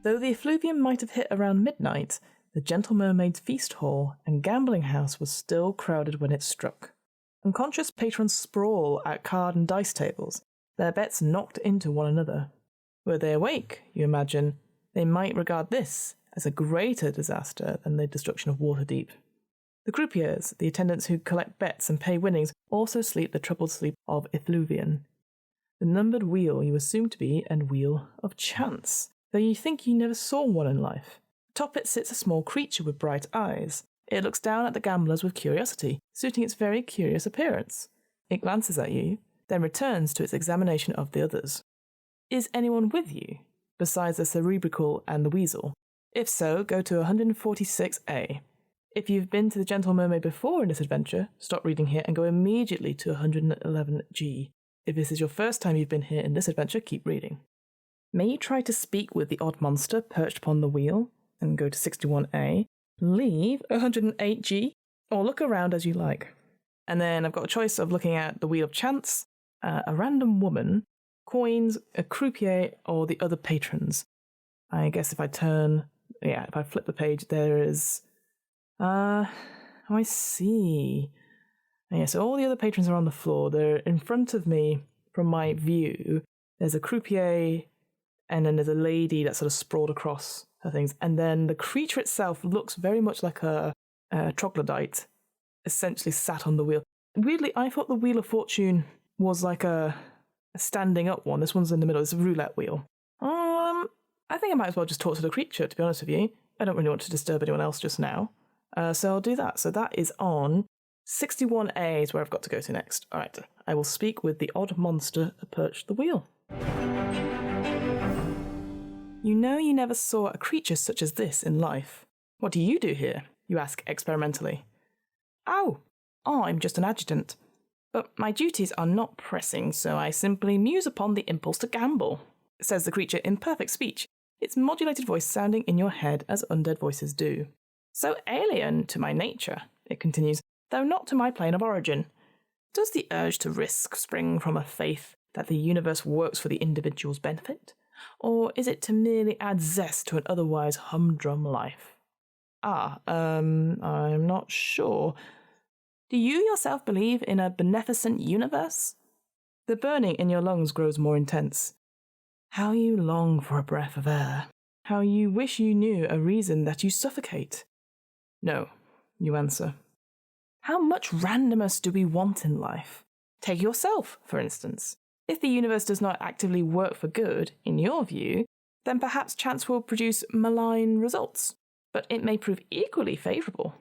Though the effluvium might have hit around midnight, the Gentle Mermaid's feast hall and gambling house was still crowded when it struck. Unconscious patrons sprawl at card and dice tables, their bets knocked into one another. Were they awake, you imagine, they might regard this as a greater disaster than the destruction of Waterdeep. The croupiers, the attendants who collect bets and pay winnings, also sleep the troubled sleep of effluvium. The numbered wheel you assume to be an wheel of chance, though you think you never saw one in life. Atop it sits a small creature with bright eyes. It looks down at the gamblers with curiosity, suiting its very curious appearance. It glances at you, then returns to its examination of the others. Is anyone with you, besides the cerebrical and the weasel? If so, go to 146A. If you've been to the Gentle Mermaid before in this adventure, stop reading here and go immediately to 111G. If this is your first time you've been here in this adventure, keep reading. May you try to speak with the odd monster perched upon the wheel, and go to 61A, leave 108G, or look around as you like. And then I've got a choice of looking at the Wheel of Chance, a random woman, coins, a croupier, or the other patrons. I guess if I flip the page, there is... I see. Yeah, so all the other patrons are on the floor. They're in front of me from my view. There's a croupier, and then there's a lady that's sort of sprawled across her things. And then the creature itself looks very much like a troglodyte, essentially sat on the wheel. Weirdly, I thought the Wheel of Fortune was like a standing up one. This one's in the middle. It's a roulette wheel. I think I might as well just talk to the creature, to be honest with you. I don't really want to disturb anyone else just now. So I'll do that. So that is on 61A is where I've got to go to next. All right, I will speak with the odd monster perched the wheel. You know you never saw a creature such as this in life. What do you do here? You ask experimentally. Oh, I'm just an adjutant. But my duties are not pressing, so I simply muse upon the impulse to gamble, says the creature in perfect speech, its modulated voice sounding in your head as undead voices do. So alien to my nature, it continues, though not to my plane of origin. Does the urge to risk spring from a faith that the universe works for the individual's benefit? Or is it to merely add zest to an otherwise humdrum life? I'm not sure. Do you yourself believe in a beneficent universe? The burning in your lungs grows more intense. How you long for a breath of air. How you wish you knew a reason that you suffocate. No, you answer. How much randomness do we want in life? Take yourself, for instance. If the universe does not actively work for good, in your view, then perhaps chance will produce malign results, but it may prove equally favourable.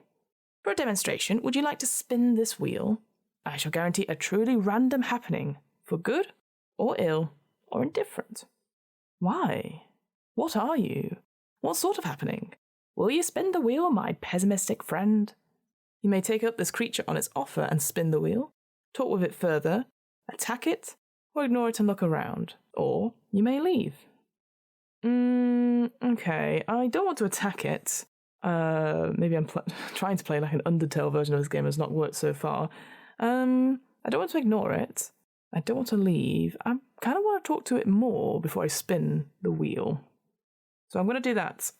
For a demonstration, would you like to spin this wheel? I shall guarantee a truly random happening, for good, or ill, or indifferent. Why? What are you? What sort of happening? Will you spin the wheel, my pessimistic friend? You may take up this creature on its offer and spin the wheel, talk with it further, attack it, or ignore it and look around, or you may leave. Okay, I don't want to attack it. Maybe I'm trying to play like an Undertale version of this game has not worked so far. I don't want to ignore it. I don't want to leave. I kind of want to talk to it more before I spin the wheel. So I'm going to do that.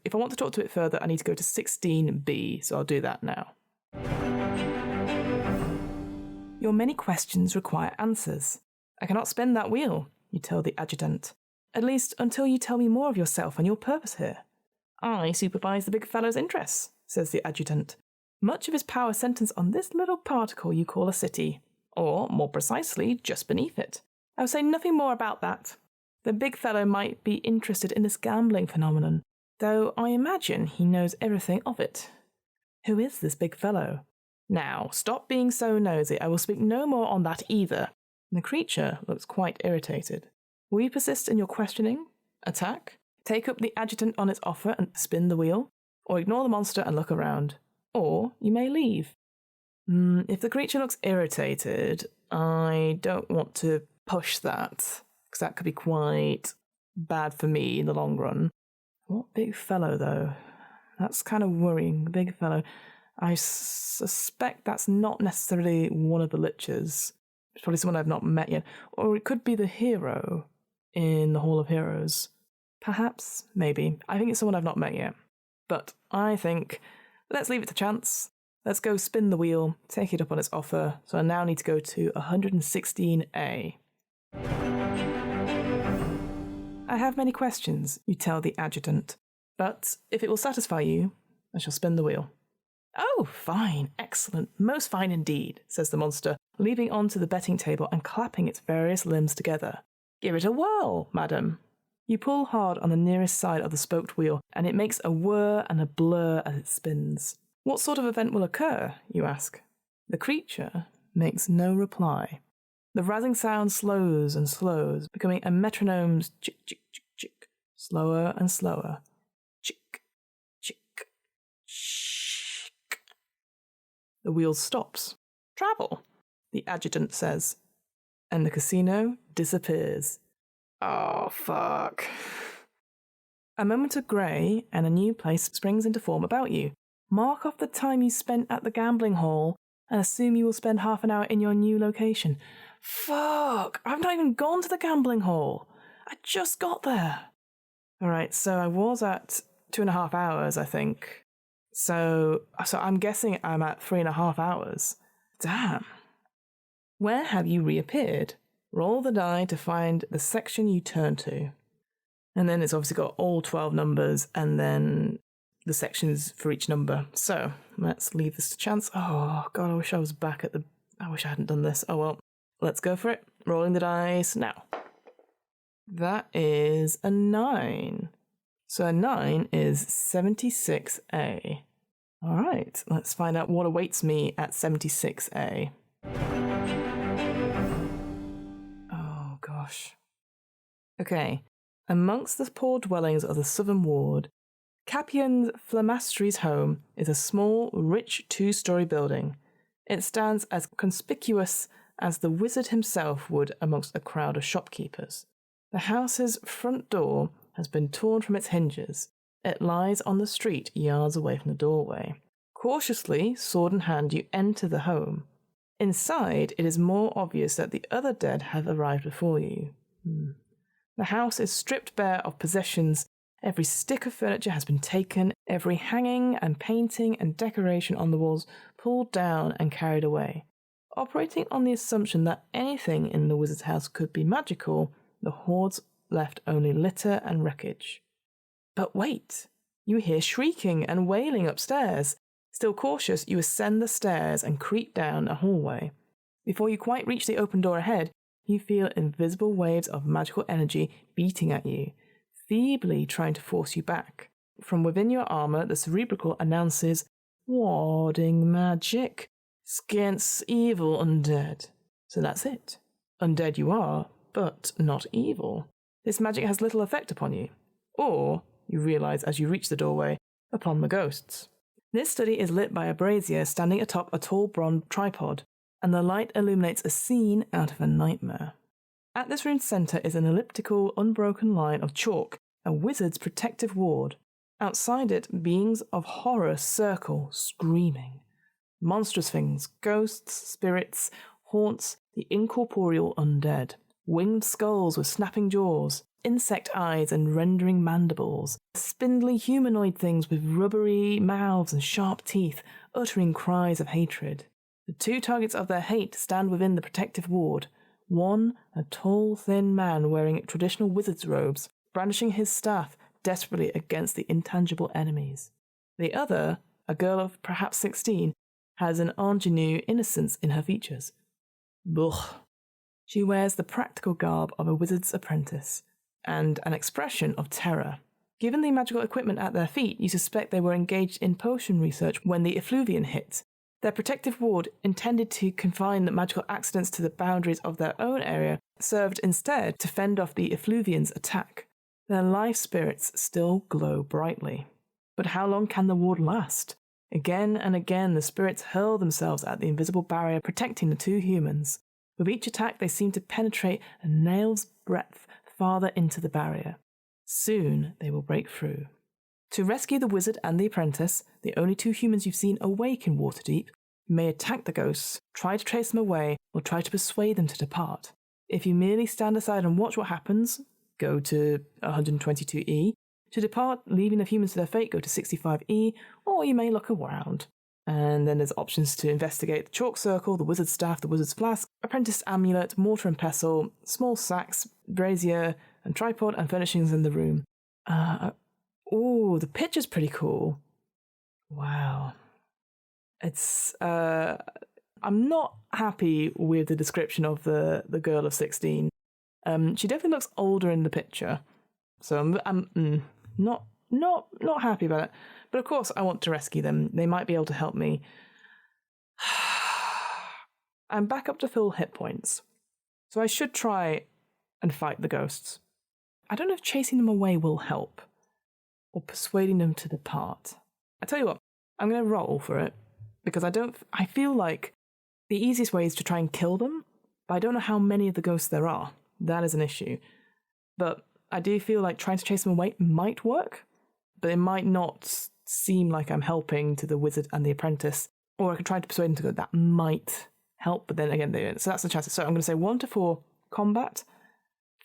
If I want to talk to it further, I need to go to 16B, so I'll do that now. Your many questions require answers. I cannot spin that wheel, you tell the adjutant. At least until you tell me more of yourself and your purpose here. I supervise the big fellow's interests, says the adjutant. Much of his power centers on this little particle you call a city, or, more precisely, just beneath it. I will say nothing more about that. The big fellow might be interested in this gambling phenomenon, though I imagine he knows everything of it. Who is this big fellow? Now, stop being so nosy. I will speak no more on that either. The creature looks quite irritated. Will you persist in your questioning? Attack? Take up the adjutant on its offer and spin the wheel? Or ignore the monster and look around? Or you may leave. If the creature looks irritated, I don't want to push that, because that could be quite bad for me in the long run. What big fellow, though? That's kind of worrying, big fellow. I suspect that's not necessarily one of the liches. It's probably someone I've not met yet. Or it could be the hero in the Hall of Heroes. Perhaps, maybe. I think it's someone I've not met yet. But I think, let's leave it to chance. Let's go spin the wheel, take it up on its offer. So I now need to go to 116A. I have many questions, you tell the adjutant. But if it will satisfy you, I shall spin the wheel. Oh, fine, excellent, most fine indeed, says the monster, leaping onto the betting table and clapping its various limbs together. Give it a whirl, madam. You pull hard on the nearest side of the spoked wheel, and it makes a whir and a blur as it spins. What sort of event will occur, you ask? The creature makes no reply. The razzing sound slows and slows, becoming a metronome's chick, chick, chick, chick, slower and slower. Chick, chick, chick. The wheel stops. Travel, the adjutant says, and the casino disappears. Oh, fuck. A moment of grey and a new place springs into form about you. Mark off the time you spent at the gambling hall and assume you will spend half an hour in your new location. Fuck, I've not even gone to the gambling hall. I just got there. Alright, so I was at 2.5 hours, I think. So I'm guessing I'm at 3.5 hours. Damn. Where have you reappeared? Roll the die to find the section you turn to. And then it's obviously got all 12 numbers and then the sections for each number. So let's leave this to chance. Oh, God, I wish I was back at I wish I hadn't done this. Oh, well, let's go for it. Rolling the dice now. That is a 9. So a 9 is 76A. All right, let's find out what awaits me at 76A. Gosh. Okay. Amongst the poor dwellings of the southern ward, Capian Flamastry's home is a small, rich 2-story building. It stands as conspicuous as the wizard himself would amongst a crowd of shopkeepers. The house's front door has been torn from its hinges. It lies on the street yards away from the doorway. Cautiously, sword in hand, you enter the home. Inside, it is more obvious that the other dead have arrived before you. The house is stripped bare of possessions. Every stick of furniture has been taken, every hanging and painting and decoration on the walls pulled down and carried away. Operating on the assumption that anything in the wizard's house could be magical, the hordes left only litter and wreckage. But wait! You hear shrieking and wailing upstairs. Still cautious, you ascend the stairs and creep down a hallway. Before you quite reach the open door ahead, you feel invisible waves of magical energy beating at you, feebly trying to force you back. From within your armour, the cerebral announces, "Warding magic against evil undead." So that's it. Undead you are, but not evil. This magic has little effect upon you. Or, you realise as you reach the doorway, upon the ghosts. This study is lit by a brazier standing atop a tall bronze tripod, and the light illuminates a scene out of a nightmare. At this room's centre is an elliptical, unbroken line of chalk, a wizard's protective ward. Outside it, beings of horror circle, screaming. Monstrous things, ghosts, spirits, haunts the incorporeal undead. Winged skulls with snapping jaws, insect eyes and rending mandibles, spindly humanoid things with rubbery mouths and sharp teeth, uttering cries of hatred. The two targets of their hate stand within the protective ward. One, a tall, thin man wearing traditional wizard's robes, brandishing his staff desperately against the intangible enemies. The other, a girl of perhaps 16, has an ingenue innocence in her features. Bugh. She wears the practical garb of a wizard's apprentice, and an expression of terror. Given the magical equipment at their feet, you suspect they were engaged in potion research when the effluvian hit. Their protective ward, intended to confine the magical accidents to the boundaries of their own area, served instead to fend off the effluvian's attack. Their life spirits still glow brightly. But how long can the ward last? Again and again the spirits hurl themselves at the invisible barrier protecting the two humans. With each attack they seem to penetrate a nail's breadth farther into the barrier. Soon they will break through. To rescue the wizard and the apprentice, the only two humans you've seen awake in Waterdeep, you may attack the ghosts, try to chase them away, or try to persuade them to depart. If you merely stand aside and watch what happens, go to 122E. To depart, leaving the humans to their fate, go to 65E, or you may look around. And then there's options to investigate the chalk circle, the wizard's staff, the wizard's flask, apprentice amulet, mortar and pestle, small sacks, brazier, and tripod, and furnishings in the room. The picture's pretty cool. Wow. It's, I'm not happy with the description of the girl of 16. She definitely looks older in the picture. So I'm not happy about it. But of course, I want to rescue them. They might be able to help me. I'm back up to full hit points. So I should try and fight the ghosts. I don't know if chasing them away will help, or persuading them to depart. I tell you what, I'm going to roll for it, because I feel like the easiest way is to try and kill them, but I don't know how many of the ghosts there are. That is an issue. But I do feel like trying to chase them away might work, but it might not seem like I'm helping to the wizard and the apprentice, or I could try to persuade them to go, that might help, but then again, they don't. So that's the chances. So I'm going to say 1 to 4, combat,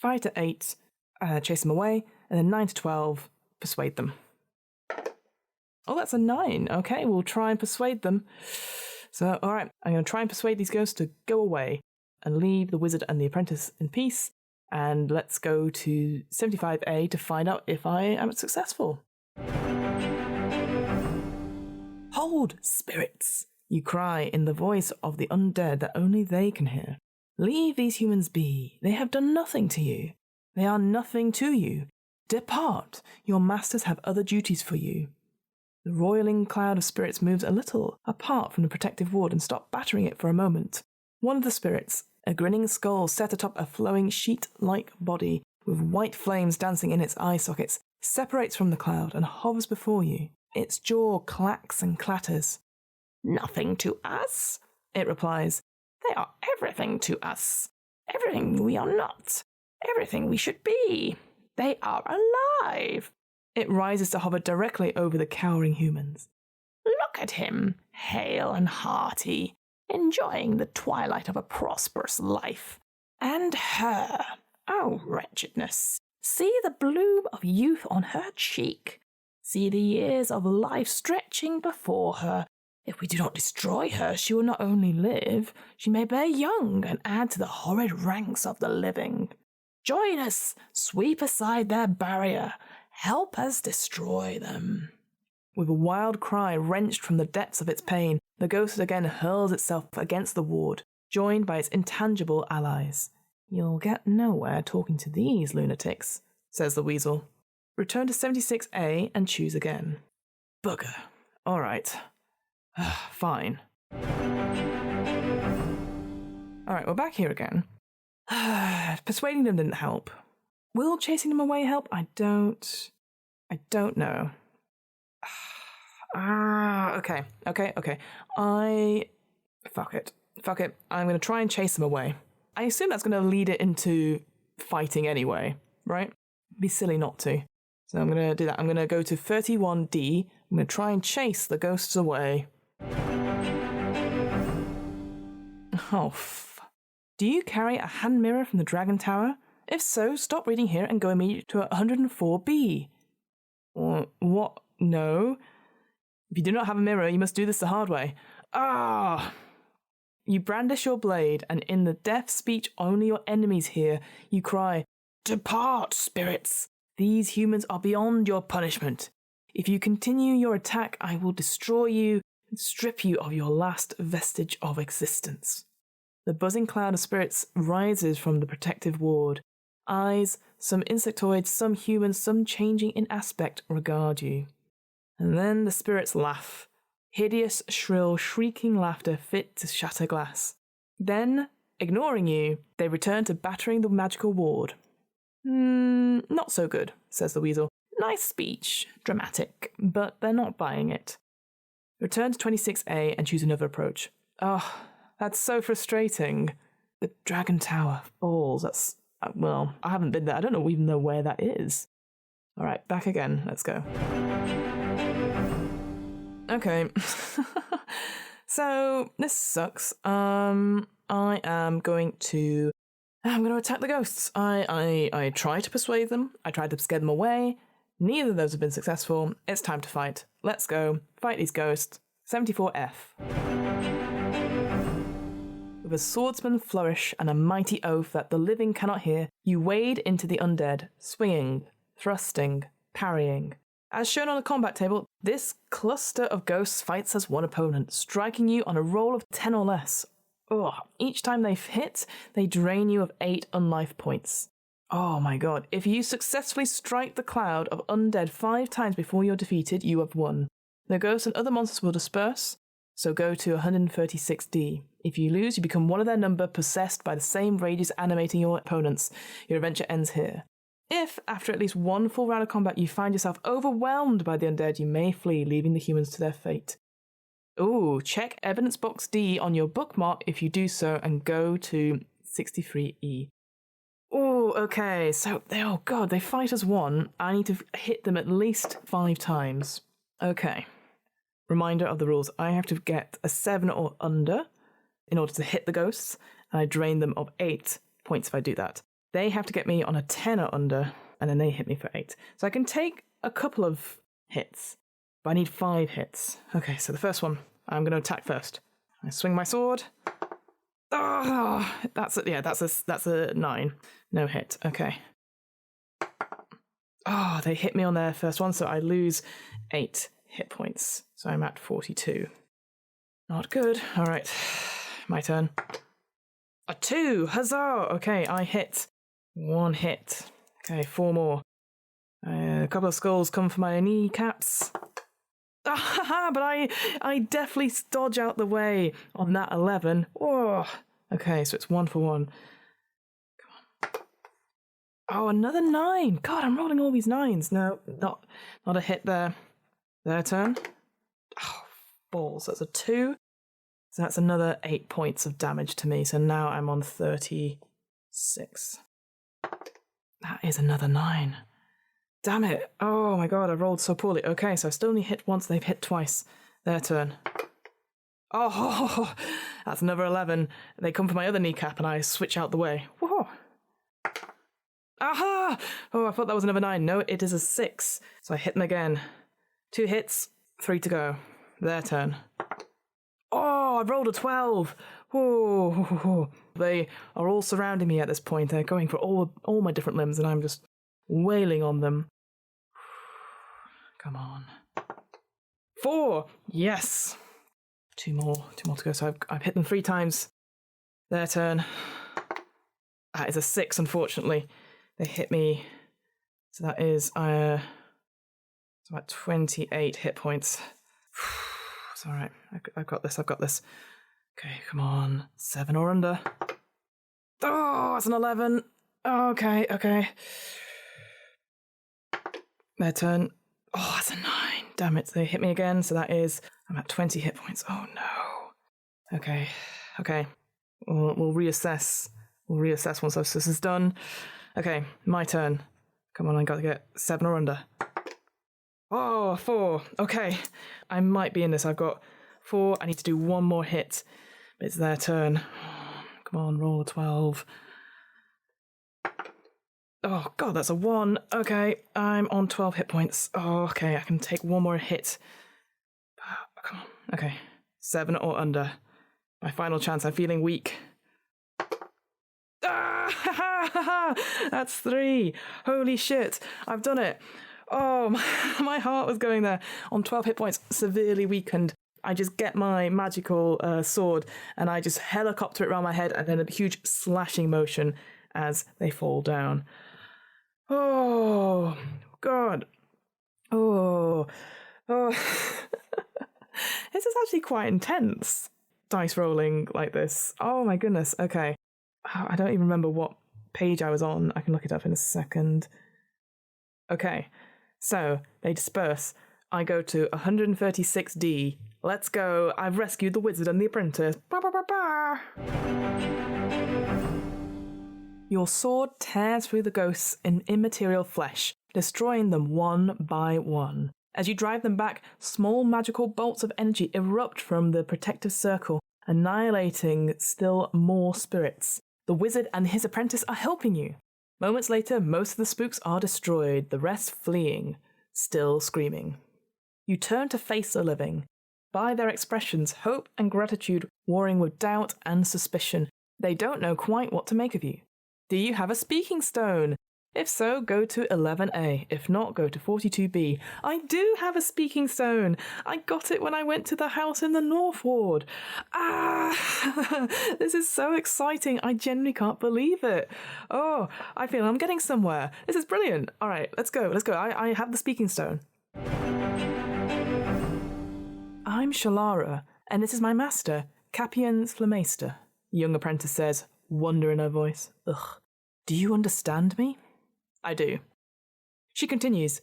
5 to 8, chase them away, and then 9 to 12, persuade them. Oh, that's a 9. Okay, we'll try and persuade them. So, all right, I'm going to try and persuade these ghosts to go away and leave the wizard and the apprentice in peace. And let's go to 75A to find out if I am successful. Hold, spirits, you cry in the voice of the undead that only they can hear. Leave these humans be. They have done nothing to you. They are nothing to you. Depart. Your masters have other duties for you. The roiling cloud of spirits moves a little apart from the protective ward and stops battering it for a moment. One of the spirits, a grinning skull set atop a flowing sheet-like body with white flames dancing in its eye sockets, separates from the cloud and hovers before you. Its jaw clacks and clatters. Nothing to us, it replies. They are everything to us. Everything we are not. Everything we should be. They are alive. It rises to hover directly over the cowering humans. Look at him, hale and hearty, enjoying the twilight of a prosperous life. And her, oh wretchedness, see the bloom of youth on her cheek. See the years of life stretching before her. If we do not destroy her, she will not only live, she may bear young and add to the horrid ranks of the living. Join us, sweep aside their barrier, help us destroy them. With a wild cry wrenched from the depths of its pain, the ghost again hurls itself against the ward, joined by its intangible allies. You'll get nowhere talking to these lunatics, says the weasel. Return to 76A and choose again. Bugger. All right. Fine. All right, we're back here again. Persuading them didn't help. Will chasing them away help? I don't know. Okay. Fuck it. I'm going to try and chase them away. I assume that's going to lead it into fighting anyway, right? It'd be silly not to. So I'm going to do that. I'm going to go to 31D. I'm going to try and chase the ghosts away. Oh, do you carry a hand mirror from the Dragon Tower? If so, stop reading here and go immediately to 104B. What? No. If you do not have a mirror, you must do this the hard way. You brandish your blade, and in the deaf speech only your enemies hear, you cry, Depart, spirits! These humans are beyond your punishment. If you continue your attack, I will destroy you and strip you of your last vestige of existence. The buzzing cloud of spirits rises from the protective ward. Eyes, some insectoids, some human, some changing in aspect, regard you. And then the spirits laugh. Hideous, shrill, shrieking laughter fit to shatter glass. Then, ignoring you, they return to battering the magical ward. Not so good, says the weasel. Nice speech, dramatic, but they're not buying it. Return to 26A and choose another approach. Oh, that's so frustrating. The Dragon Tower falls. That's, well, I haven't been there. I don't even know where that is. All right, back again. Let's go. Okay. So, this sucks. I am going to I'm going to attack the ghosts. I try to persuade them. I try to scare them away. Neither of those have been successful. It's time to fight. Let's go. Fight these ghosts. 74F. With a swordsman flourish and a mighty oath that the living cannot hear, you wade into the undead, swinging, thrusting, parrying. As shown on the combat table, this cluster of ghosts fights as one opponent, striking you on a roll of 10 or less. Ugh. Each time they hit, they drain you of 8 unlife points. Oh my god, if you successfully strike the cloud of undead 5 times before you're defeated, you have won. The ghosts and other monsters will disperse, so go to 136D. If you lose, you become one of their number, possessed by the same rages animating your opponents. Your adventure ends here. If, after at least one full round of combat, you find yourself overwhelmed by the undead, you may flee, leaving the humans to their fate. Ooh, check evidence box D on your bookmark if you do so, and go to 63E. Ooh, okay, so, oh god, they fight as one. I need to hit them at least 5 times. Okay. Reminder of the rules. I have to get a 7 or under in order to hit the ghosts, and I drain them of 8 points if I do that. They have to get me on a 10 or under, and then they hit me for 8. So I can take a couple of hits, but I need 5 hits. Okay, so the first one, I'm going to attack first. I swing my sword. Oh, that's a 9. No hit. Okay. Oh, they hit me on their first one, so I lose 8 hit points. So I'm at 42. Not good. All right, my turn. A 2! Huzzah! Okay, I hit. 1 hit. Okay, 4 more. A couple of skulls come for my kneecaps. Ah, but I definitely dodge out the way on that 11. Oh, okay, so it's 1 for 1. Come on. Oh, another 9. God, I'm rolling all these 9s. No, not a hit there. Their turn. Oh, balls. That's a 2. So that's another 8 points of damage to me. So now I'm on 36. That is another 9. Damn it. Oh my god, I rolled so poorly. Okay, so I still only hit once. They've hit twice. Their turn. Oh, that's another 11. They come for my other kneecap and I switch out the way. Whoa. Aha! Oh, I thought that was another 9. No, it is a 6. So I hit them again. 2 hits, 3 to go. Their turn. Oh, I rolled a 12. Whoa. They are all surrounding me at this point. They're going for all my different limbs, and I'm just wailing on them. Come on. 4. Yes. 2 more to go. So I've hit them 3 times. Their turn. That is a 6, unfortunately. They hit me. So that is it's about 28 hit points. It's all right. I've got this. Okay, come on. 7 or under. Oh, it's an 11. Okay. Their turn. Oh, that's a 9. Damn it. They hit me again. So that is, I'm at 20 hit points. Oh, no. Okay. We'll reassess. Once this is done. Okay, my turn. Come on, I got to get 7 or under. Oh, 4. Okay, I might be in this. I've got 4. I need to do 1 more hit. But it's their turn. Come on, roll a 12. Oh, God, that's a 1. Okay, I'm on 12 hit points. Oh, okay, I can take 1 more hit. Come on. Okay, 7 or under. My final chance. I'm feeling weak. That's 3. Holy shit, I've done it. Oh, my heart was going there. On 12 hit points, severely weakened. I just get my magical sword and I just helicopter it around my head and then a huge slashing motion as they fall down. Oh, God. Oh. This is actually quite intense, dice rolling like this. Oh, my goodness. Okay. I don't even remember what page I was on. I can look it up in a second. Okay, so they disperse. I go to 136D. Let's go. I've rescued the wizard and the apprentice. Ba, ba, ba, ba. Your sword tears through the ghosts in immaterial flesh, destroying them one by one. As you drive them back, small magical bolts of energy erupt from the protective circle, annihilating still more spirits. The wizard and his apprentice are helping you. Moments later, most of the spooks are destroyed, the rest fleeing, still screaming. You turn to face the living. By their expressions, hope and gratitude warring with doubt and suspicion. They don't know quite what to make of you. Do you have a speaking stone? If so, go to 11A. If not, go to 42B. I do have a speaking stone. I got it when I went to the house in the North Ward. Ah! This is so exciting. I genuinely can't believe it. Oh, I feel I'm getting somewhere. This is brilliant. All right, let's go. I have the speaking stone. I'm Shalara, and this is my master, Capian Flammaster, the young apprentice says, wonder in her voice. Ugh. Do you understand me? I do. She continues,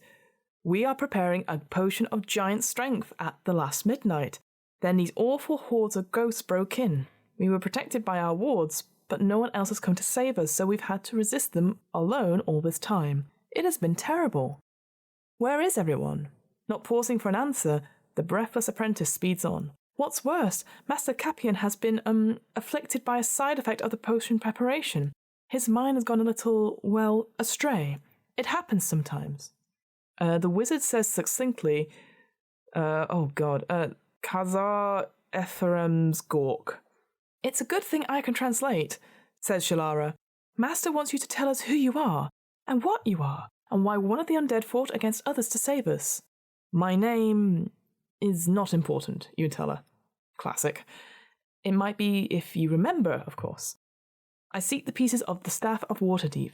we are preparing a potion of giant strength at the last midnight. Then these awful hordes of ghosts broke in. We were protected by our wards, but no one else has come to save us, so we've had to resist them alone all this time. It has been terrible. Where is everyone? Not pausing for an answer, the breathless apprentice speeds on. What's worse, Master Capian has been, afflicted by a side effect of the potion preparation. His mind has gone a little, astray. It happens sometimes. The wizard says succinctly, Khazar Ephraim's Gork. It's a good thing I can translate, says Shalara. Master wants you to tell us who you are, and what you are, and why one of the undead fought against others to save us. My name is not important, you tell her. Classic. It might be if you remember, of course. I seek the pieces of the Staff of Waterdeep,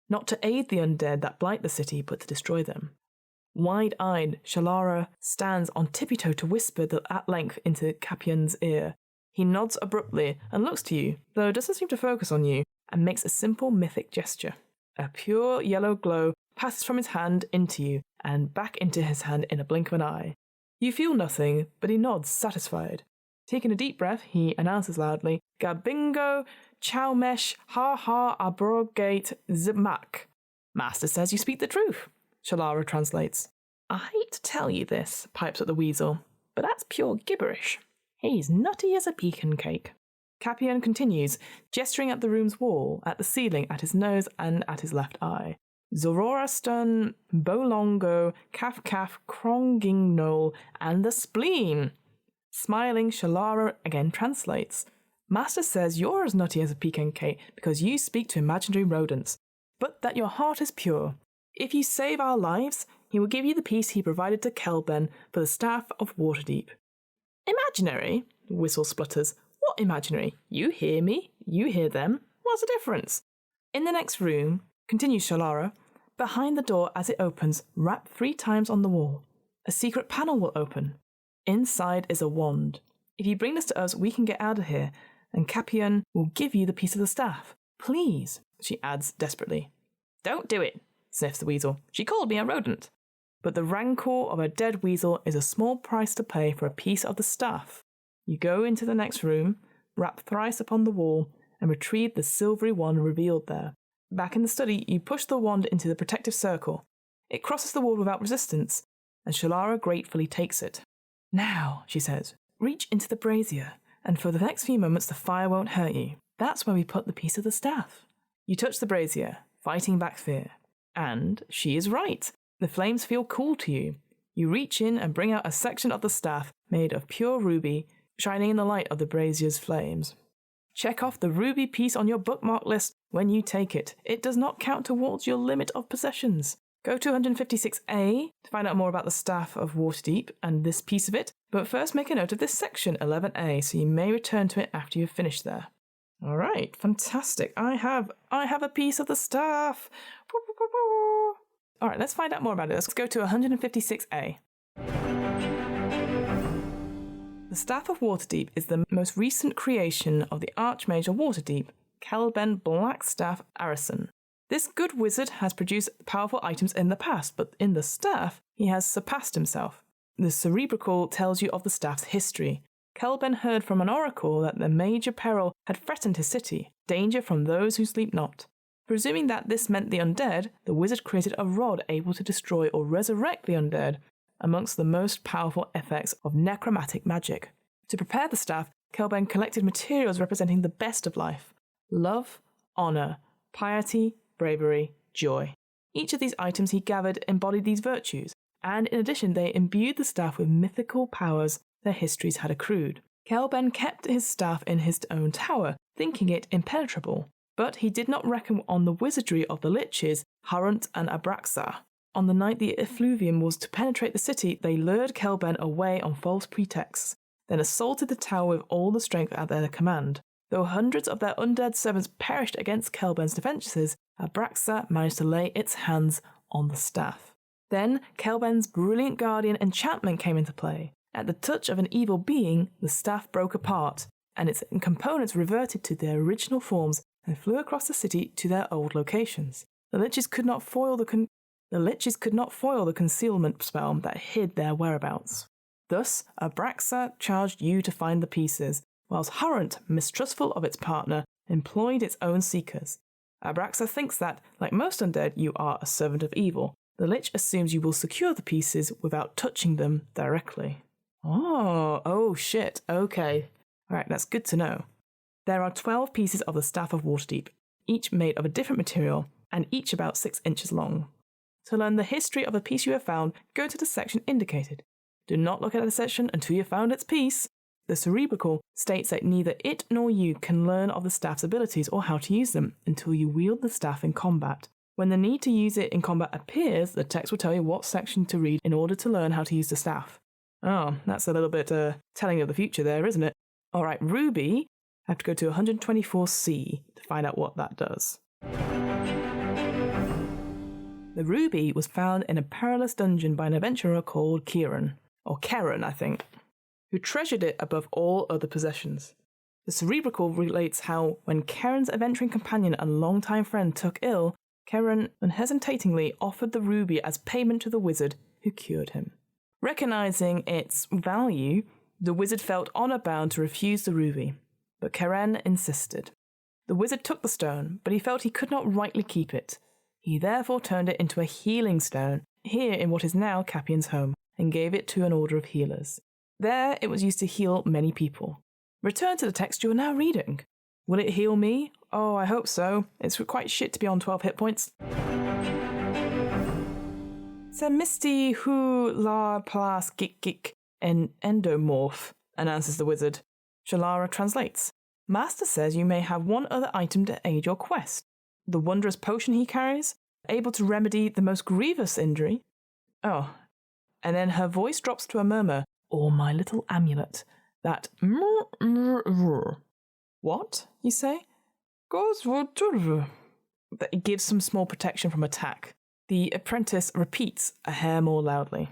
not to aid the undead that blight the city, but to destroy them. Wide-eyed, Shalara stands on tippy-toe to whisper at length into Capian's ear. He nods abruptly and looks to you, though doesn't seem to focus on you, and makes a simple mythic gesture. A pure yellow glow passes from his hand into you, and back into his hand in a blink of an eye. You feel nothing, but he nods, satisfied. Taking a deep breath, he announces loudly, Gabingo Chowmesh Ha Ha Abrogate Zibmak. Master says you speak the truth, Shalara translates. I hate to tell you this, pipes up the weasel, but that's pure gibberish. He's nutty as a pecan cake. Capian continues, gesturing at the room's wall, at the ceiling, at his nose, and at his left eye. Zororaston, Bolongo, Kaf Krongingnol, and the spleen. Smiling, Shalara again translates. Master says you're as nutty as a pecan cake because you speak to imaginary rodents, but that your heart is pure. If you save our lives, he will give you the piece he provided to Kelben for the Staff of Waterdeep. Imaginary? The whistle splutters. What imaginary? You hear me, you hear them. What's the difference? In the next room, continues Shalara, behind the door as it opens, rap 3 times on the wall. A secret panel will open. Inside is a wand. If you bring this to us, we can get out of here, and Capian will give you the piece of the staff. Please, she adds desperately. Don't do it, sniffs the weasel. She called me a rodent. But the rancor of a dead weasel is a small price to pay for a piece of the staff. You go into the next room, rap thrice upon the wall, and retrieve the silvery wand revealed there. Back in the study, you push the wand into the protective circle. It crosses the wall without resistance, and Shalara gratefully takes it. Now, she says, reach into the brazier, and for the next few moments the fire won't hurt you. That's where we put the piece of the staff. You touch the brazier, fighting back fear. And she is right. The flames feel cool to you. You reach in and bring out a section of the staff made of pure ruby, shining in the light of the brazier's flames. Check off the ruby piece on your bookmark list when you take it. It does not count towards your limit of possessions. Go to 156A to find out more about the Staff of Waterdeep and this piece of it, but first make a note of this section, 11A, so you may return to it after you've finished there. All right, fantastic. I have a piece of the staff. All right, let's find out more about it. Let's go to 156A. The Staff of Waterdeep is the most recent creation of the Archmage of Waterdeep, Kelben Blackstaff Arison. This good wizard has produced powerful items in the past, but in the staff, he has surpassed himself. The Cerebrical tells you of the staff's history. Kelben heard from an oracle that the major peril had threatened his city, danger from those who sleep not. Presuming that this meant the undead, the wizard created a rod able to destroy or resurrect the undead, amongst the most powerful effects of necromantic magic. To prepare the staff, Kelben collected materials representing the best of life: love, honour, piety, bravery, joy. Each of these items he gathered embodied these virtues, and in addition they imbued the staff with mythical powers their histories had accrued. Kelben kept his staff in his own tower, thinking it impenetrable, but he did not reckon on the wizardry of the liches, Howat and Abraxa. On the night the effluvium was to penetrate the city, they lured Kelben away on false pretexts, then assaulted the tower with all the strength at their command. Though hundreds of their undead servants perished against Kelben's defences, Abraxa managed to lay its hands on the staff. Then Kelben's brilliant guardian enchantment came into play. At the touch of an evil being, the staff broke apart, and its components reverted to their original forms and flew across the city to their old locations. The liches could not foil the concealment spell that hid their whereabouts. Thus, Abraxa charged you to find the pieces, whilst Howat, mistrustful of its partner, employed its own seekers. Abraxa thinks that, like most undead, you are a servant of evil. The lich assumes you will secure the pieces without touching them directly. Oh shit, okay. Alright, that's good to know. There are 12 pieces of the Staff of Waterdeep, each made of a different material, and each about 6 inches long. To learn the history of the piece you have found, go to the section indicated. Do not look at the section until you have found its piece. The Cerebrical states that neither it nor you can learn of the staff's abilities or how to use them until you wield the staff in combat. When the need to use it in combat appears, the text will tell you what section to read in order to learn how to use the staff. Oh, that's a little bit telling of the future there, isn't it? Alright, Ruby, I have to go to 124C to find out what that does. The ruby was found in a perilous dungeon by an adventurer called Kieran, or Karen, I think, who treasured it above all other possessions. The Cerebrical relates how, when Karen's adventuring companion and longtime friend took ill, Karen unhesitatingly offered the ruby as payment to the wizard who cured him. Recognizing its value, the wizard felt honour-bound to refuse the ruby, but Karen insisted. The wizard took the stone, but he felt he could not rightly keep it. He therefore turned it into a healing stone, here in what is now Capian's home, and gave it to an order of healers. There it was used to heal many people. Return to the text you are now reading. Will it heal me? Oh, I hope so. It's quite shit to be on 12 hit points. C'est misty who la place gik en endomorph, announces the wizard. Shalara translates. Master says you may have one other item to aid your quest. The wondrous potion he carries, able to remedy the most grievous injury. Oh, and then her voice drops to a murmur, or my little amulet, that What, you say? That it gives some small protection from attack. The apprentice repeats a hair more loudly.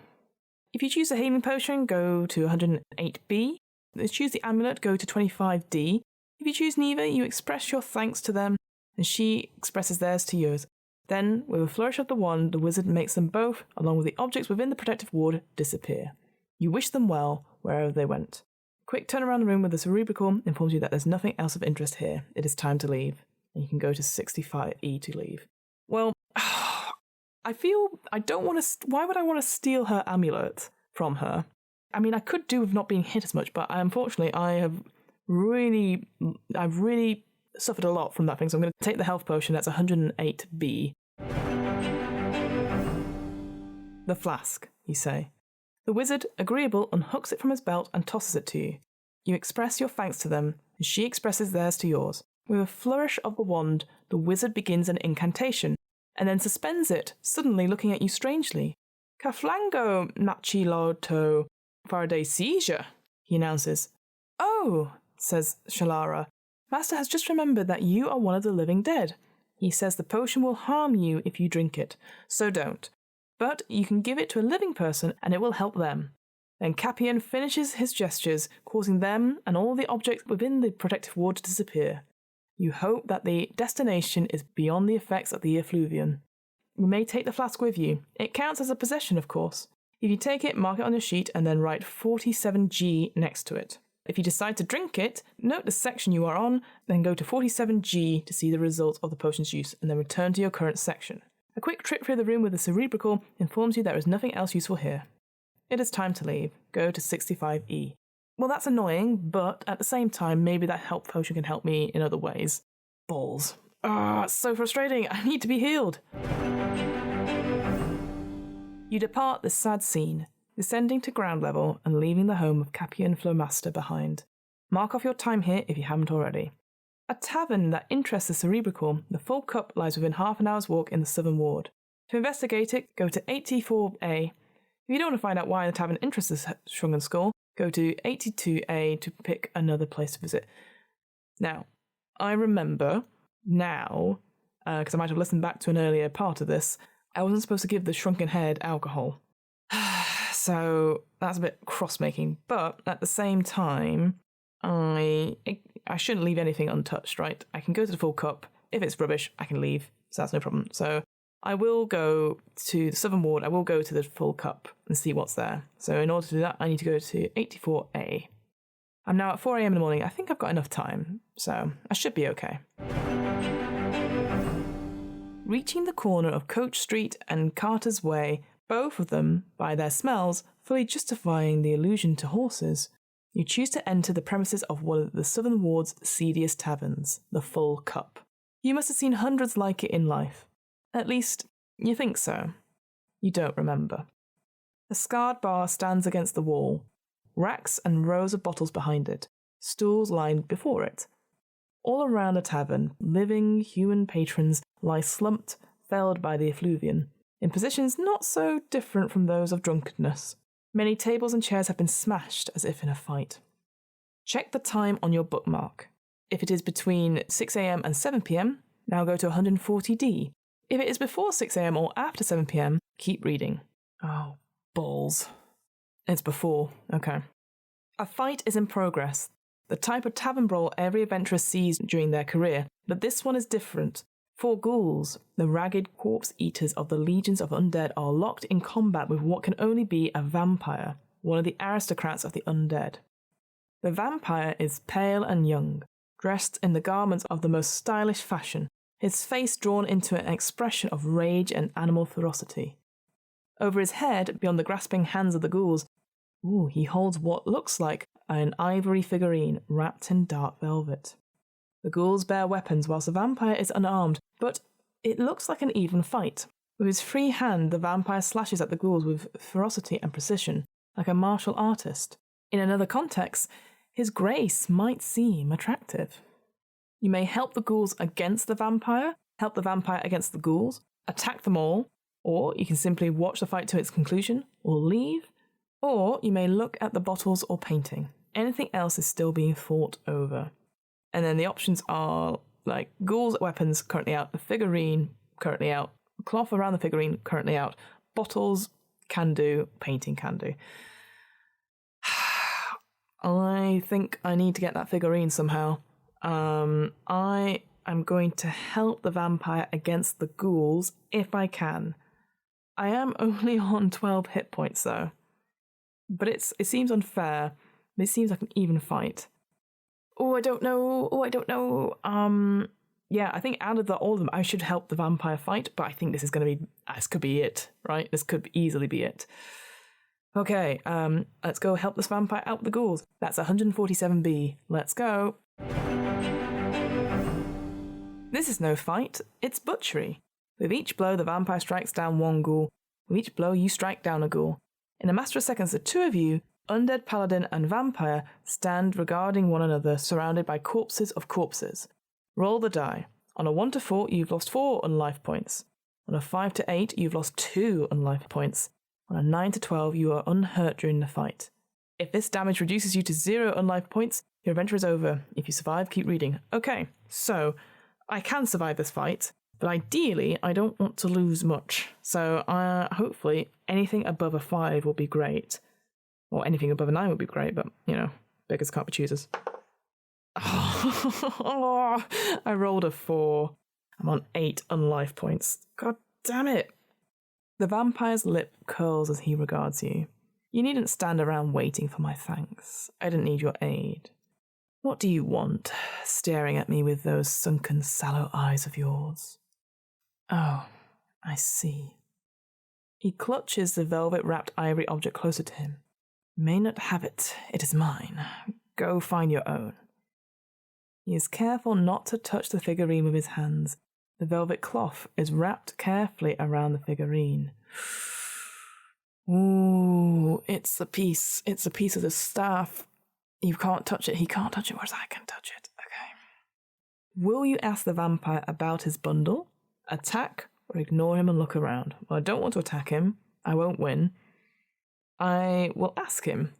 If you choose a healing potion, go to 108B. If you choose the amulet, go to 25D. If you choose neither, you express your thanks to them, and she expresses theirs to yours. Then, with a flourish of the wand, the wizard makes them both, along with the objects within the protective ward, disappear. You wish them well, wherever they went. Quick turn around the room with the Cerebrical informs you that there's nothing else of interest here. It is time to leave. And you can go to 65E to leave. Well, I feel I don't want to... Why would I want to steal her amulet from her? I mean, I could do with not being hit as much, but unfortunately, I've really suffered a lot from that thing, so I'm going to take the health potion. That's 108B. The flask, you say. The wizard, agreeable, unhooks it from his belt and tosses it to you. You express your thanks to them, and she expresses theirs to yours. With a flourish of the wand, the wizard begins an incantation, and then suspends it, suddenly looking at you strangely. Kaflango machiloto Faraday seizure, he announces. Oh, says Shalara. Master has just remembered that you are one of the living dead. He says the potion will harm you if you drink it, so don't. But you can give it to a living person and it will help them. Then Capian finishes his gestures, causing them and all the objects within the protective ward to disappear. You hope that the destination is beyond the effects of the effluvium. You may take the flask with you. It counts as a possession, of course. If you take it, mark it on your sheet and then write 47G next to it. If you decide to drink it, note the section you are on, then go to 47G to see the results of the potion's use, and then return to your current section. A quick trip through the room with the Cerebrical informs you there is nothing else useful here. It is time to leave. Go to 65E. Well, that's annoying, but at the same time, maybe that help potion can help me in other ways. Balls. It's so frustrating. I need to be healed. You depart this sad scene, descending to ground level and leaving the home of Capian Flowmaster behind. Mark off your time here if you haven't already. A tavern that interests the cerebral, the Full Cup lies within half an hour's walk in the Southern Ward. To investigate it, go to 84A. If you don't want to find out why the tavern interests the Shrunken Skull, go to 82A to pick another place to visit. Now, I remember now, because I might have listened back to an earlier part of this, I wasn't supposed to give the Shrunken Head alcohol. So that's a bit cross-making, but at the same time, I shouldn't leave anything untouched, right? I can go to the Full Cup. If it's rubbish, I can leave, so that's no problem. So I will go to the Southern Ward, I will go to the Full Cup and see what's there. So in order to do that, I need to go to 84A. I'm now at 4 a.m. in the morning. I think I've got enough time, so I should be okay. Reaching the corner of Coach Street and Carter's Way, both of them, by their smells, fully justifying the allusion to horses, you choose to enter the premises of one of the Southern Ward's seediest taverns, the Full Cup. You must have seen hundreds like it in life. At least, you think so. You don't remember. A scarred bar stands against the wall, racks and rows of bottles behind it, stools lined before it. All around the tavern, living human patrons lie slumped, felled by the effluvium, in positions not so different from those of drunkenness. Many tables and chairs have been smashed as if in a fight. Check the time on your bookmark. If it is between 6 a.m. and 7 p.m, now go to 140D. If it is before 6 a.m. or after 7 p.m, keep reading. Oh, balls. It's before. Okay. A fight is in progress, the type of tavern brawl every adventurer sees during their career, but this one is different. 4 ghouls, the ragged corpse eaters of the legions of undead, are locked in combat with what can only be a vampire, one of the aristocrats of the undead. The vampire is pale and young, dressed in the garments of the most stylish fashion, his face drawn into an expression of rage and animal ferocity. Over his head, beyond the grasping hands of the ghouls, he holds what looks like an ivory figurine wrapped in dark velvet. The ghouls bear weapons whilst the vampire is unarmed, but it looks like an even fight. With his free hand, the vampire slashes at the ghouls with ferocity and precision, like a martial artist. In another context, his grace might seem attractive. You may help the ghouls against the vampire, help the vampire against the ghouls, attack them all, or you can simply watch the fight to its conclusion, or leave, or you may look at the bottles or painting. Anything else is still being fought over. And then the options are like ghouls weapons currently out, the figurine currently out, cloth around the figurine currently out, bottles can do, painting can do. I think I need to get that figurine somehow. I am going to help the vampire against the ghouls if I can. I am only on 12 hit points though. But it seems unfair. It seems like an even fight. I don't know. Yeah, I think out of all of them, I should help the vampire fight, but I think this could be it, right? This could easily be it. Okay, let's go help this vampire out with the ghouls. That's 147B. Let's go. This is no fight, it's butchery. With each blow, the vampire strikes down one ghoul. With each blow, you strike down a ghoul. In a matter of seconds, the two of you, undead paladin and vampire, stand regarding one another, surrounded by corpses of corpses. Roll the die. On a 1 to 4, you've lost 4 unlife points. On a 5 to 8, you've lost 2 unlife points. On a 9 to 12, you are unhurt during the fight. If this damage reduces you to 0 unlife points, your adventure is over. If you survive, keep reading. Okay, so I can survive this fight, but ideally, I don't want to lose much. So hopefully, anything above a 5 will be great. Or anything above a 9 would be great, but, beggars can't be choosers. Oh, I rolled a 4. I'm on 8 unlife points. God damn it. The vampire's lip curls as he regards you. You needn't stand around waiting for my thanks. I didn't need your aid. What do you want, staring at me with those sunken, sallow eyes of yours? Oh, I see. He clutches the velvet-wrapped ivory object closer to him. May not have it. It is mine. Go find your own. He is careful not to touch the figurine with his hands. The velvet cloth is wrapped carefully around the figurine. Ooh, it's a piece of the staff. You can't touch it, he can't touch it, whereas I can touch it. Okay. Will you ask the vampire about his bundle, attack, or ignore him and look around? Well, I don't want to attack him. I won't win. I will ask him,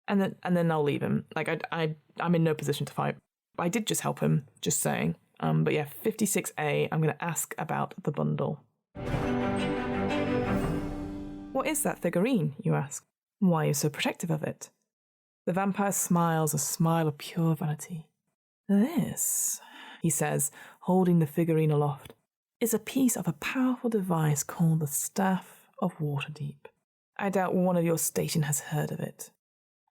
and then I'll leave him. I'm in no position to fight. I did just help him, just saying. But yeah, 56A, I'm going to ask about the bundle. What is that figurine, you ask? Why are you so protective of it? The vampire smiles a smile of pure vanity. This, he says, holding the figurine aloft, is a piece of a powerful device called the Staff of Waterdeep. I doubt one of your station has heard of it.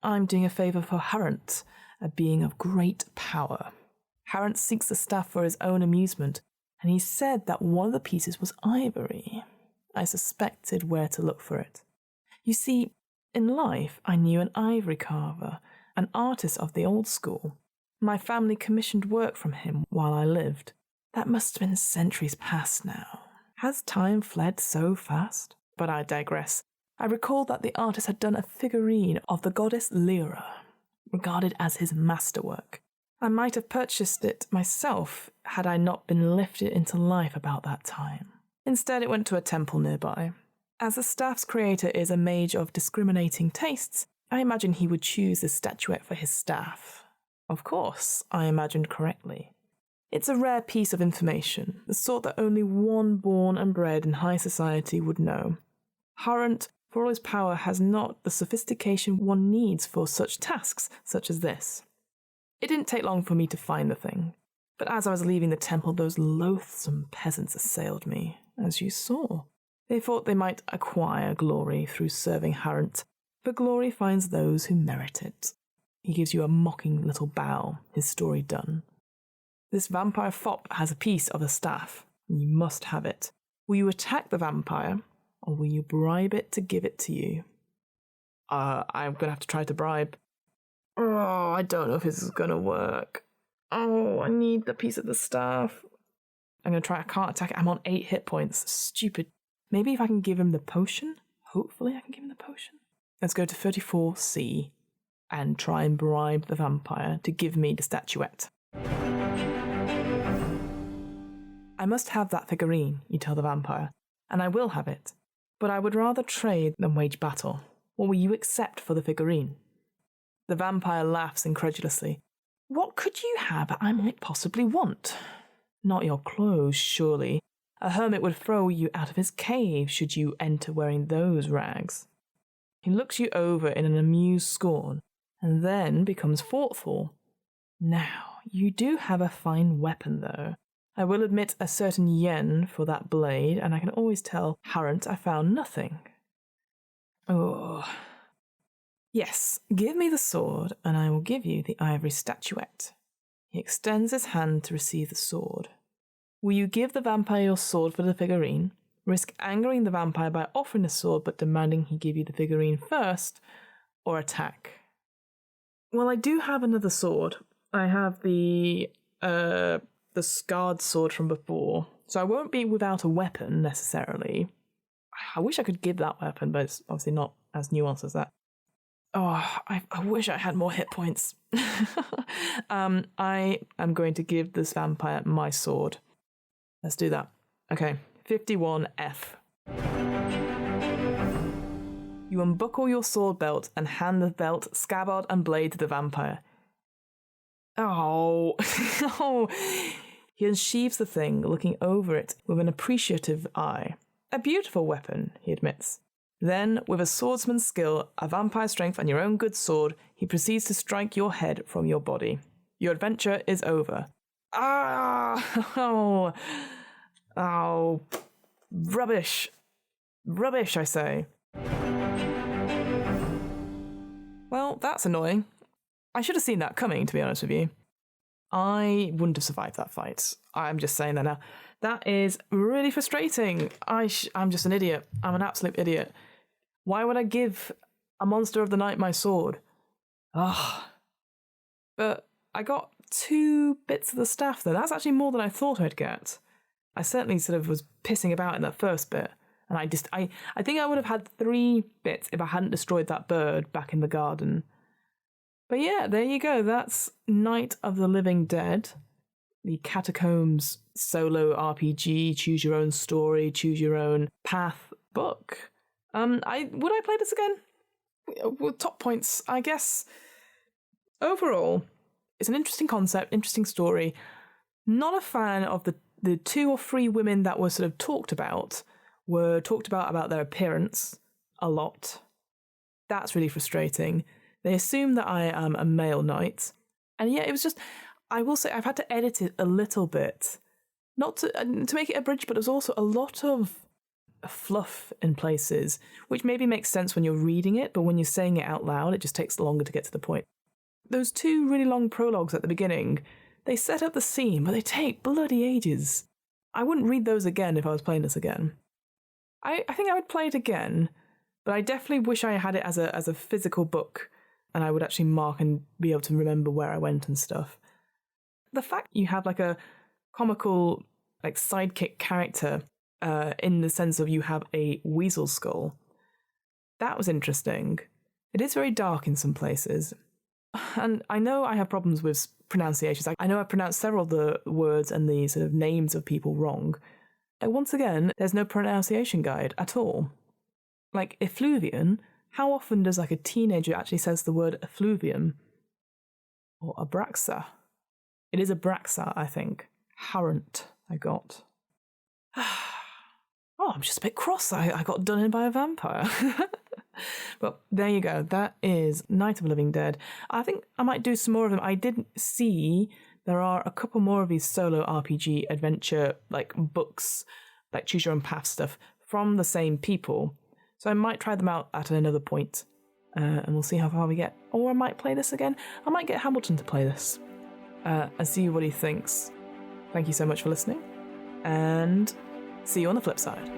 I'm doing a favour for Harant, a being of great power. Harant seeks the staff for his own amusement, and he said that one of the pieces was ivory. I suspected where to look for it. You see, in life I knew an ivory carver, an artist of the old school. My family commissioned work from him while I lived. That must have been centuries past now. Has time fled so fast? But I digress. I recalled that the artist had done a figurine of the goddess Lyra, regarded as his masterwork. I might have purchased it myself had I not been lifted into life about that time. Instead, it went to a temple nearby. As the staff's creator is a mage of discriminating tastes, I imagine he would choose this statuette for his staff. Of course, I imagined correctly. It's a rare piece of information, the sort that only one born and bred in high society would know. Harant, for all his power, has not the sophistication one needs for such tasks such as this. It didn't take long for me to find the thing, but as I was leaving the temple, those loathsome peasants assailed me, as you saw. They thought they might acquire glory through serving Harant, but glory finds those who merit it. He gives you a mocking little bow, his story done. This vampire fop has a piece of the staff, and you must have it. Will you attack the vampire, or will you bribe it to give it to you? I'm going to have to try to bribe. Oh, I don't know if this is going to work. Oh, I need the piece of the staff. I'm going to try. I can't attack it. I'm on 8 hit points. Stupid. Maybe if I can give him the potion? Hopefully I can give him the potion. Let's go to 34C and try and bribe the vampire to give me the statuette. I must have that figurine, you tell the vampire, and I will have it. But I would rather trade than wage battle. What will you accept for the figurine? The vampire laughs incredulously. What could you have I might possibly want? Not your clothes, surely. A hermit would throw you out of his cave should you enter wearing those rags. He looks you over in an amused scorn, and then becomes thoughtful. Now, you do have a fine weapon, though. I will admit a certain yen for that blade, and I can always tell Harant I found nothing. Oh. Yes, give me the sword, and I will give you the ivory statuette. He extends his hand to receive the sword. Will you give the vampire your sword for the figurine, risk angering the vampire by offering the sword but demanding he give you the figurine first, or attack? Well, I do have another sword. I have the scarred sword from before, so I won't be without a weapon necessarily. I wish I could give that weapon, but it's obviously not as nuanced as that. Oh, I wish I had more hit points. I am going to give this vampire my sword. Let's do that. Okay, 51F. You unbuckle your sword belt and hand the belt, scabbard, and blade to the vampire. Oh, oh. He unsheathes the thing, looking over it with an appreciative eye. A beautiful weapon, he admits. Then, with a swordsman's skill, a vampire's strength, and your own good sword, he proceeds to strike your head from your body. Your adventure is over. Ah! Oh! Oh! Rubbish! Rubbish, I say. Well, that's annoying. I should have seen that coming, to be honest with you. I wouldn't have survived that fight. I'm just saying that now. That is really frustrating. I'm just an idiot. I'm an absolute idiot. Why would I give a monster of the night my sword? But I got 2 bits of the staff, though. That's actually more than I thought I'd get. I certainly sort of was pissing about in that first bit. And I think I would have had 3 bits if I hadn't destroyed that bird back in the garden. But yeah, there you go. That's Night of the Living Dead, the Catacombs solo RPG, choose your own story, choose your own path book. Would I play this again? Well, top points, I guess. Overall, it's an interesting concept, interesting story. Not a fan of the 2 or 3 women that were sort of talked about their appearance a lot. That's really frustrating. They assume that I am a male knight. And yeah, it was just, I will say, I've had to edit it a little bit. Not to make it abridged, but there's also a lot of fluff in places, which maybe makes sense when you're reading it, but when you're saying it out loud, it just takes longer to get to the point. Those 2 really long prologues at the beginning, they set up the scene, but they take bloody ages. I wouldn't read those again if I was playing this again. I think I would play it again, but I definitely wish I had it as a physical book, and I would actually mark and be able to remember where I went and stuff. The fact you have like a comical like sidekick character, in the sense of you have a weasel skull, that was interesting. It is very dark in some places. And I know I have problems with pronunciations. I know I've pronounced several of the words and the sort of names of people wrong. And once again, there's no pronunciation guide at all. Like effluvian, how often does like a teenager actually says the word effluvium? Or abraxa? It is abraxa, I think. Harrant, I got. Oh, I'm just a bit cross. I got done in by a vampire. But there you go. That is Night of the Living Dead. I think I might do some more of them. I did see there are a couple more of these solo RPG adventure like books, like choose your own path stuff from the same people. So I might try them out at another point, and we'll see how far we get. Or I might play this again. I might get Hamilton to play this and see what he thinks. Thank you so much for listening, and see you on the flip side.